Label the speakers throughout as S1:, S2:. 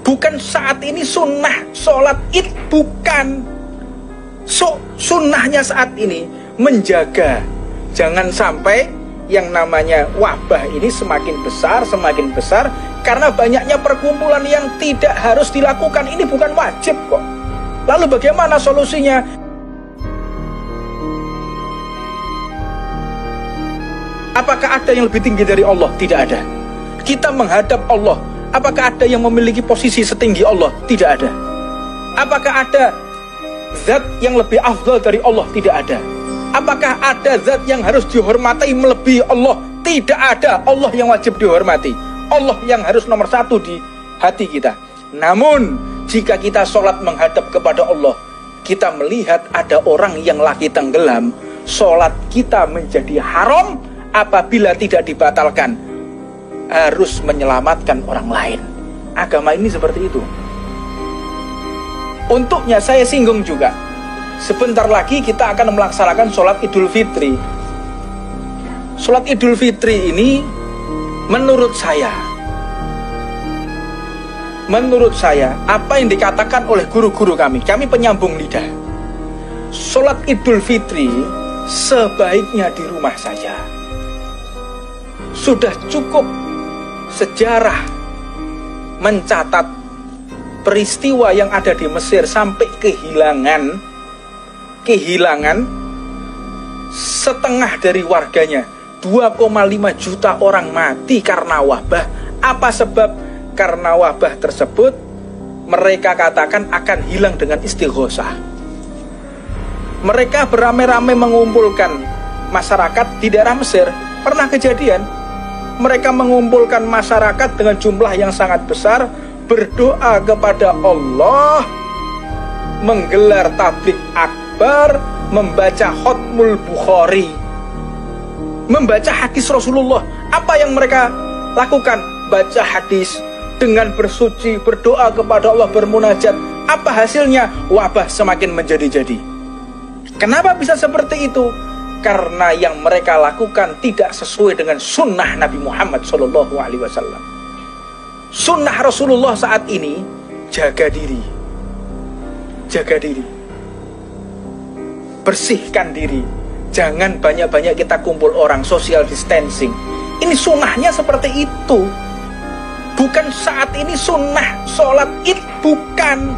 S1: Bukan saat ini sunnah sholat id, bukan. Sunnahnya saat ini menjaga jangan sampai yang namanya wabah ini semakin besar, karena banyaknya perkumpulan yang tidak harus dilakukan. Ini bukan wajib kok. Lalu bagaimana solusinya? Apakah ada yang lebih tinggi dari Allah? Tidak ada. Kita menghadap Allah. Apakah ada yang memiliki posisi setinggi Allah? Tidak ada. Apakah ada zat yang lebih afdal dari Allah? Tidak ada. Apakah ada zat yang harus dihormati melebihi Allah? Tidak ada. Allah yang wajib dihormati. Allah yang harus nomor satu di hati kita. Namun jika kita sholat menghadap kepada Allah, kita melihat ada orang yang lagi tenggelam, sholat kita menjadi haram apabila tidak dibatalkan. Harus menyelamatkan orang lain. Agama ini seperti itu. Untuknya saya singgung juga, sebentar lagi kita akan melaksanakan sholat Idul Fitri. Sholat Idul Fitri ini menurut saya, apa yang dikatakan oleh guru-guru kami penyambung lidah, sholat Idul Fitri sebaiknya di rumah saja. Sudah cukup sejarah mencatat peristiwa yang ada di Mesir sampai kehilangan setengah dari warganya. 2,5 juta orang mati karena wabah. Apa sebab? Karena wabah tersebut mereka katakan akan hilang dengan istighosah. Mereka beramai-ramai mengumpulkan masyarakat di daerah Mesir. Pernah kejadian, mereka mengumpulkan masyarakat dengan jumlah yang sangat besar, berdoa kepada Allah, menggelar tablik akbar, membaca khutmul Bukhari, membaca hadis Rasulullah. Apa yang mereka lakukan? Baca hadis dengan bersuci, berdoa kepada Allah, bermunajat. Apa hasilnya? Wabah semakin menjadi-jadi. Kenapa bisa seperti itu? Karena yang mereka lakukan tidak sesuai dengan sunnah Nabi Muhammad SAW. Sunnah Rasulullah saat ini, jaga diri, bersihkan diri. Jangan banyak-banyak kita kumpul orang, social distancing. Ini sunnahnya seperti itu. Bukan saat ini sunnah sholat id, bukan.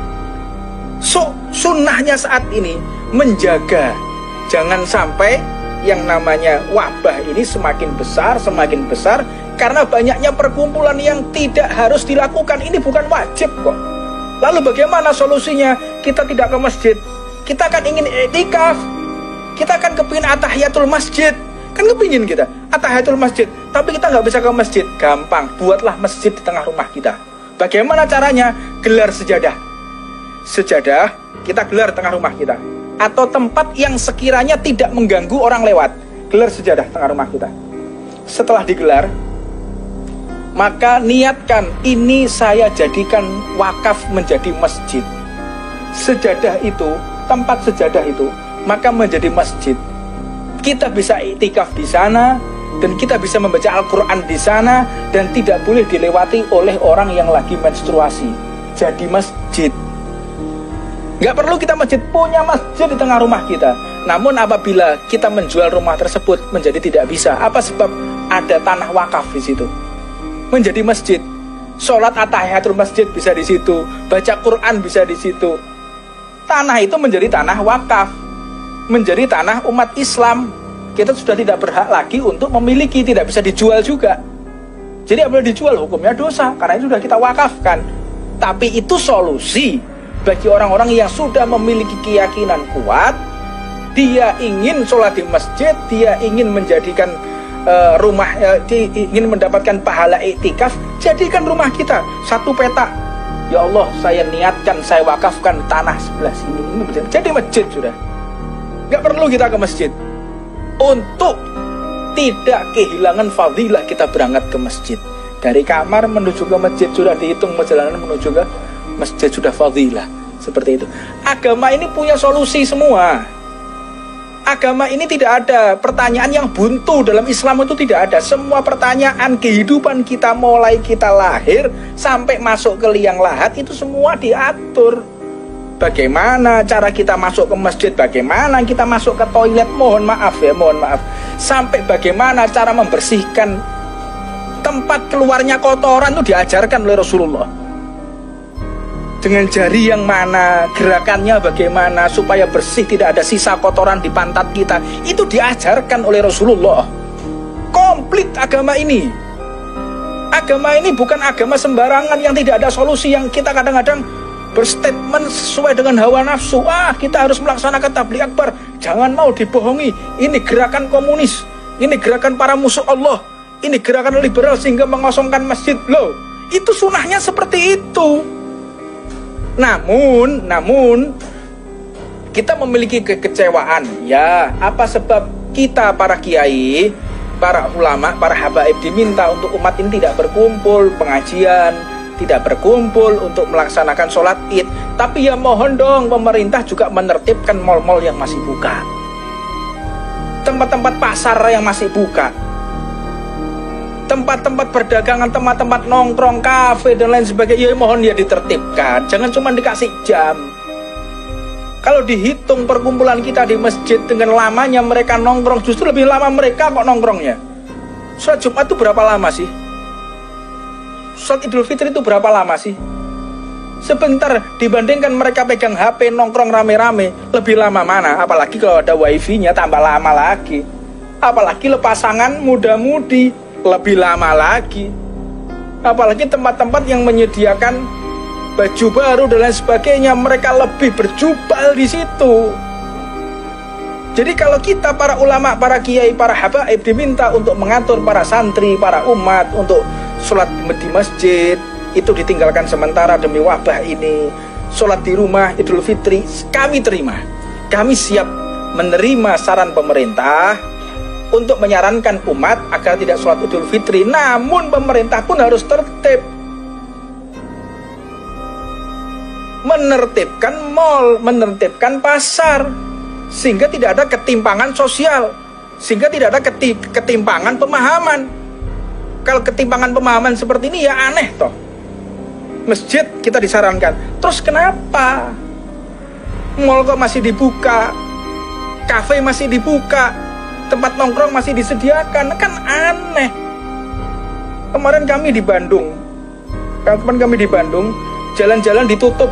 S1: Sunnahnya saat ini menjaga jangan sampai yang namanya wabah ini semakin besar, karena banyaknya perkumpulan yang tidak harus dilakukan. Ini bukan wajib kok. Lalu bagaimana solusinya? Kita tidak ke masjid. Kita kan ingin i'tikaf. Kita kan kepingin atahiyatul masjid. Kan kepingin kita atahiyatul masjid. Tapi kita nggak bisa ke masjid. Gampang, buatlah masjid di tengah rumah kita. Bagaimana caranya? Gelar sejadah. Sejadah kita gelar tengah rumah kita, atau tempat yang sekiranya tidak mengganggu orang lewat. Gelar sejadah tengah rumah kita. Setelah digelar, maka niatkan, ini saya jadikan wakaf menjadi masjid. Sejadah itu, tempat sejadah itu, maka menjadi masjid. Kita bisa iktikaf di sana, dan kita bisa membaca Al-Quran di sana, dan tidak boleh dilewati oleh orang yang lagi menstruasi. Jadi masjid. Gak perlu kita punya masjid di tengah rumah kita. Namun apabila kita menjual rumah tersebut menjadi tidak bisa. Apa sebab? Ada tanah wakaf di situ. Menjadi masjid. Sholat atahiyatul masjid bisa di situ. Baca Quran bisa di situ. Tanah itu menjadi tanah wakaf. Menjadi tanah umat Islam. Kita sudah tidak berhak lagi untuk memiliki. Tidak bisa dijual juga. Jadi apabila dijual hukumnya dosa. Karena itu sudah kita wakafkan. Tapi itu solusi bagi orang-orang yang sudah memiliki keyakinan kuat. Dia ingin sholat di masjid, dia ingin menjadikan ingin mendapatkan pahala iktikaf. Jadikan rumah kita satu petak. Ya Allah, saya niatkan, saya wakafkan tanah sebelah sini, ini jadi masjid sudah. Gak perlu kita ke masjid. Untuk tidak kehilangan fadilah, kita berangkat ke masjid. Dari kamar menuju ke masjid sudah dihitung perjalanan menuju ke masjid, sudah fadilah. Seperti itu. Agama ini punya solusi semua. Agama ini tidak ada pertanyaan yang buntu. Dalam Islam itu tidak ada. Semua pertanyaan kehidupan kita mulai kita lahir sampai masuk ke liang lahat itu semua diatur. Bagaimana cara kita masuk ke masjid, bagaimana kita masuk ke toilet, mohon maaf, sampai bagaimana cara membersihkan tempat keluarnya kotoran itu diajarkan oleh Rasulullah. Dengan jari yang mana, gerakannya bagaimana supaya bersih, tidak ada sisa kotoran di pantat kita, itu diajarkan oleh Rasulullah. Komplit agama ini. Agama ini bukan agama sembarangan yang tidak ada solusi, yang kita kadang-kadang berstatement sesuai dengan hawa nafsu. Kita harus melaksanakan tabligh akbar. Jangan mau dibohongi. Ini gerakan komunis, ini gerakan para musuh Allah, ini gerakan liberal sehingga mengosongkan masjid. Loh, itu sunahnya seperti itu. Namun kita memiliki kekecewaan. Ya, apa sebab kita para kiai, para ulama, para habaib diminta untuk umat ini tidak berkumpul pengajian, tidak berkumpul untuk melaksanakan sholat id. Tapi ya mohon dong, pemerintah juga menertibkan mal-mal yang masih buka, tempat-tempat pasar yang masih buka, tempat-tempat perdagangan, tempat-tempat nongkrong, kafe dan lain sebagainya. Ya mohon ya ditertibkan. Jangan cuma dikasih jam. Kalau dihitung perkumpulan kita di masjid dengan lamanya mereka nongkrong, justru lebih lama mereka kok nongkrongnya. Sholat Jumat itu berapa lama sih? Sholat Idul Fitri itu berapa lama sih? Sebentar dibandingkan mereka pegang HP nongkrong rame-rame, lebih lama mana? Apalagi kalau ada wifi-nya tambah lama lagi. Apalagi pasangan muda-mudi, lebih lama lagi. Apalagi tempat-tempat yang menyediakan baju baru dan lain sebagainya, mereka lebih berjubal di situ. Jadi kalau kita para ulama, para kiai, para habaib diminta untuk mengatur para santri, para umat untuk sholat di masjid, itu ditinggalkan sementara demi wabah ini. Sholat di rumah Idul Fitri kami terima. Kami siap menerima saran pemerintah untuk menyarankan umat agar tidak sholat Idul Fitri. Namun pemerintah pun harus tertib, menertibkan mal, menertibkan pasar, sehingga tidak ada ketimpangan sosial, sehingga tidak ada ketimpangan pemahaman. Kalau ketimpangan pemahaman seperti ini ya aneh toh. Masjid kita disarankan, terus kenapa mal kok masih dibuka, kafe masih dibuka, tempat nongkrong masih disediakan? Kan aneh. Kemarin kami di Bandung, jalan-jalan ditutup,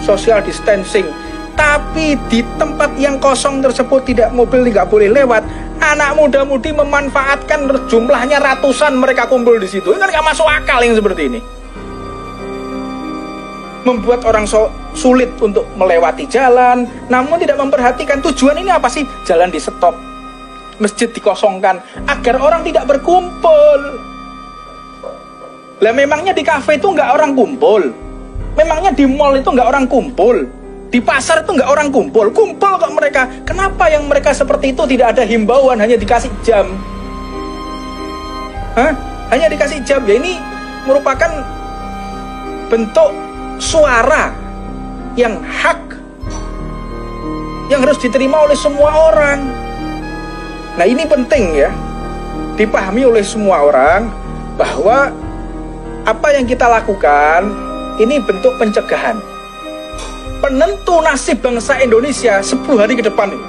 S1: social distancing. Tapi di tempat yang kosong tersebut tidak, mobil tidak boleh lewat. Anak muda-mudi memanfaatkan, jumlahnya ratusan, mereka kumpul di situ. Ini kan gak masuk akal yang seperti ini. Membuat orang sulit untuk melewati jalan, namun tidak memperhatikan tujuan ini apa sih? Jalan di stop, masjid dikosongkan agar orang tidak berkumpul. Lah memangnya di kafe itu nggak orang kumpul? Memangnya di mall itu nggak orang kumpul? Di pasar itu nggak orang kumpul? Kumpul kok mereka. Kenapa yang mereka seperti itu tidak ada himbauan, hanya dikasih jam? Hanya dikasih jam. Ya ini merupakan bentuk suara yang hak, yang harus diterima oleh semua orang. Nah ini penting ya, dipahami oleh semua orang bahwa apa yang kita lakukan ini bentuk pencegahan. Penentu nasib bangsa Indonesia 10 hari ke depan ini.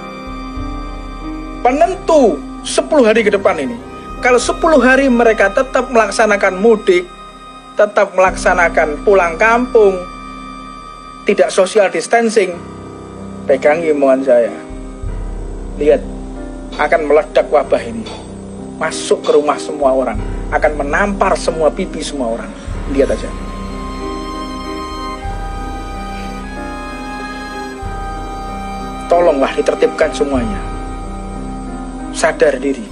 S1: Penentu 10 hari ke depan ini. Kalau 10 hari mereka tetap melaksanakan mudik, tetap melaksanakan pulang kampung, tidak social distancing, pegangi mohon saya, lihat, akan meledak wabah ini, masuk ke rumah semua orang, akan menampar semua pipi semua orang. Lihat aja. Tolonglah ditertibkan semuanya, sadar diri.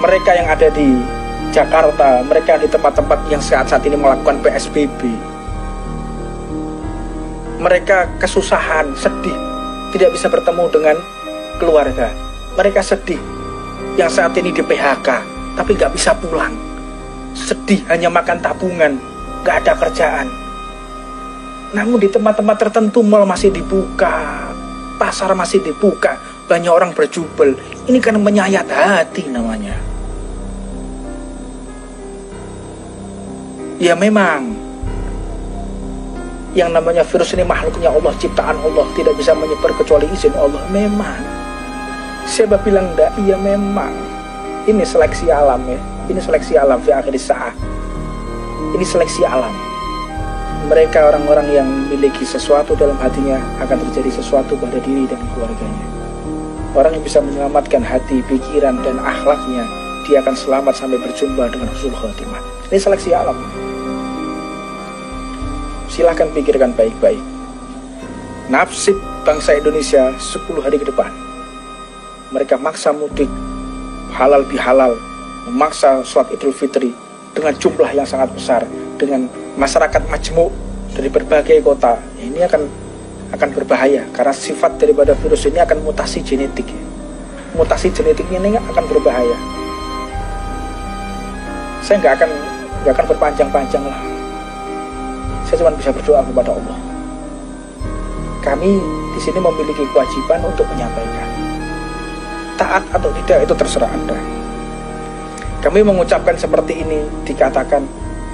S1: Mereka yang ada di Jakarta, mereka di tempat-tempat yang saat ini melakukan PSBB, mereka kesusahan, sedih, tidak bisa bertemu dengan keluarga. Mereka sedih yang saat ini di PHK, tapi gak bisa pulang. Sedih, hanya makan tabungan, gak ada kerjaan. Namun di tempat-tempat tertentu mal masih dibuka, pasar masih dibuka, banyak orang berjubel. Ini kan menyayat hati namanya. Ya memang, yang namanya virus ini makhluknya Allah, ciptaan Allah, tidak bisa menyebar kecuali izin Allah. Memang. Siapa bilang enggak? Iya memang. Ini seleksi alam ya. Ini seleksi alam fi akhir sa'ah. Ini seleksi alam. Mereka orang-orang yang memiliki sesuatu dalam hatinya akan terjadi sesuatu pada diri dan keluarganya. Orang yang bisa menyelamatkan hati, pikiran, dan akhlaknya, dia akan selamat sampai berjumpa dengan husnul khotimah. Ini seleksi alam. Silahkan pikirkan baik-baik. Nasib bangsa Indonesia 10 hari ke depan. Mereka maksa mudik, halal bihalal, memaksa sholat Idul Fitri dengan jumlah yang sangat besar, dengan masyarakat majmuk dari berbagai kota. Ini akan berbahaya karena sifat daripada virus ini akan mutasi genetik. Mutasi genetiknya ini akan berbahaya. Saya nggak akan berpanjang-panjang lah. Saya cuma bisa berdoa kepada Allah. Kami di sini memiliki kewajiban untuk menyampaikan. Taat atau tidak itu terserah Anda. Kami mengucapkan seperti ini dikatakan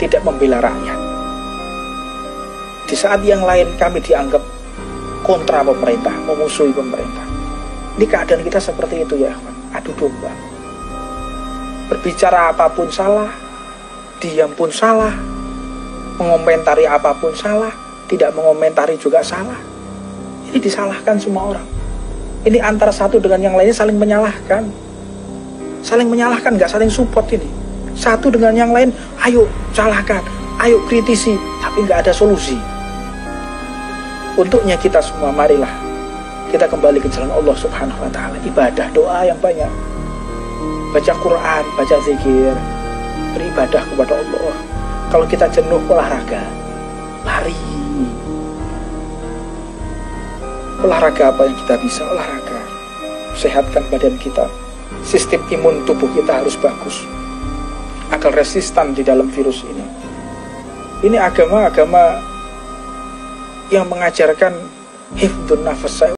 S1: tidak membela rakyat. Di saat yang lain kami dianggap kontra pemerintah, memusuhi pemerintah. Ini keadaan kita seperti itu ya, adu domba. Berbicara apapun salah, diam pun salah, mengomentari apapun salah, tidak mengomentari juga salah. Ini disalahkan semua orang. Ini antara satu dengan yang lainnya saling menyalahkan. Saling menyalahkan, nggak saling support ini. Satu dengan yang lain, ayo salahkan, ayo kritisi, tapi nggak ada solusi. Untuknya kita semua, marilah kita kembali ke jalan Allah Subhanahu wa Ta'ala. Ibadah, doa yang banyak, baca Quran, baca zikir, beribadah kepada Allah. Kalau kita jenuh, olahraga, lari. Olahraga apa yang kita bisa? Olahraga. Sehatkan badan kita. Sistem imun tubuh kita harus bagus agar resistan di dalam virus ini. Ini agama yang mengajarkan hifdzun nafas.